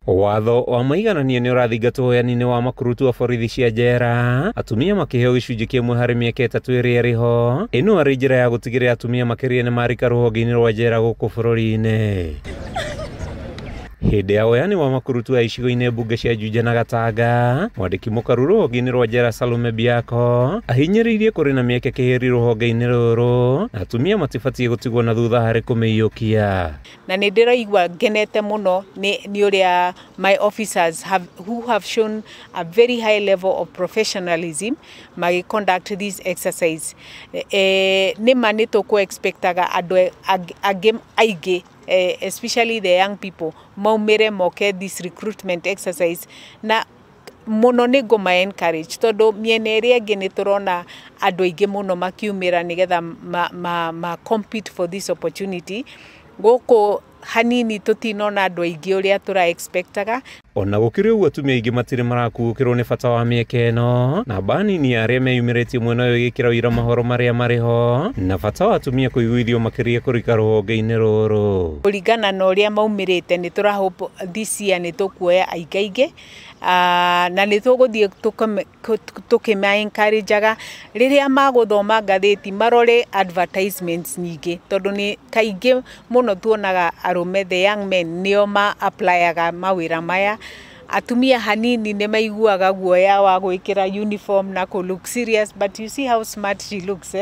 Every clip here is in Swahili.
Watho wa maiganania nĩ ũrathingatwo ũheani-inĩ wa makurutu wa borithi cia njera, atumia makĩheo gĩcunjĩ kĩmwe harĩ mĩaka 3 ĩrĩa ĩrĩho. Ĩno arĩ njĩra ya gũtigĩrĩra atumia makĩria nĩ marika rũhonge-inĩ rwa njera gũkũ bũrũri-inĩ. Hĩndĩ ya ũheani wa makurutu ya icigo-inĩ mbunge cia Juja na Gatanga, mwandĩki mũkaru rũhonge-inĩ rwa njera Salome Biako ahinyĩrĩirie kũrĩ na mĩeke kĩhĩri rũhonge-inĩ rũrũ na atumia matibatiĩ gũtigwo na thutha harĩ kũmĩiyũkia. Na nĩ ndĩraigua ngenete mũno nĩ ũrĩa my officers who have shown a very high level of professionalism conduct this exercise. Nĩma nĩ tũkũ-expectaga andũ aingĩ especially the young people maumire moke this recruitment exercise na muno nĩ ngũma encourage tondũ mĩena ĩrĩa ĩngĩ nĩ tũrona andũ aingĩ mũno makiumĩra nĩgetha ma compete for this opportunity. Gũkũ hanini tũtinona andũ aingĩ ũrĩa tũra-expectaga. Ona gũkĩrĩ ũguo atumia aingĩ matirĩ marakuũkĩrwo nĩ bata wa mĩeke ĩno, na mba nini ya arĩa meyumĩrĩtie mwena ũyũ ĩgĩkĩra ũira mahoro marĩa marĩho na bata wa atumia kũiguithio makĩria kũrika rũhonge-inĩ rũrũ. Kũringana na ũrĩa maumĩrĩte nĩ tũra-hope this year nĩ tũkuoya aingĩ na nĩ tũgũthiĩ tũkĩma-encourageaga rĩrĩa magũthoma ngathĩti marore advertisements nyingĩ, tondũ nĩ kaingĩ mũno tuonaga arũme the young men nĩo ma-applyaga mawĩra maya. Atumia hanini nĩ maiguaga guoya wa gwĩkĩra uniform na look serious, but you see how smart she looks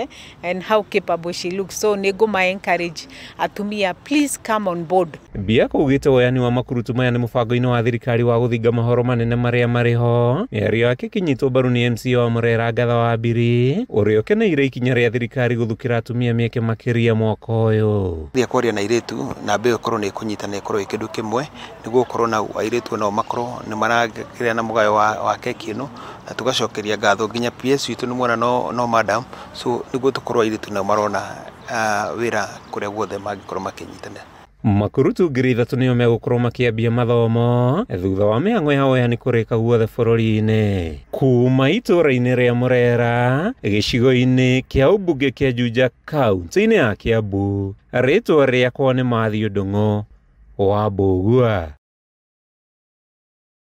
and how capable she looks. So nĩ ngũma-encourage atumia, please come on board. Biako ugĩte ũheani wa makurutu maya nĩ mũbango-inĩ wa thirikari wa gũthinga mahoro manene marĩa marĩho. Mĩario yake ĩkĩnyitwo mbaru nĩ MC wa Mũrera Ngatha wa Mbiri, ũrĩa ũkeneire ikinya rĩa thirikari gũthukĩra atumia mĩeke makĩria mwaka ũyũ. Thia kwaria na airĩtu na mbeũ ĩkorwo nĩ ĩkũnyitana ĩkorwo ĩ kĩndũ kĩmwe nĩguo ũkorwo na airĩtu nao makorwo nĩ maragĩrĩa na mũgayo wa keki ĩno na tũgacokeria ngatho nginya PS witũ nĩ mwana no madam, so nĩguo tũkorwo airĩtu nao marona wĩra kũrĩa guothe mangĩkorwo makĩnyitanĩra. Makurutu 3,000 nĩo megũkorwo makĩambia mathomo thutha wa mĩhang'o ya ũheani kũrĩka guothe bũrũri-inĩ. Kuma itũũra-inĩ rĩa Mũrera gĩcigo-inĩ kĩa ũmbunge kĩa Juja kaunti-inĩ ya Kiambu, rĩtwa rĩakwa nĩ Matthew Ndung'u wa Mbũgua.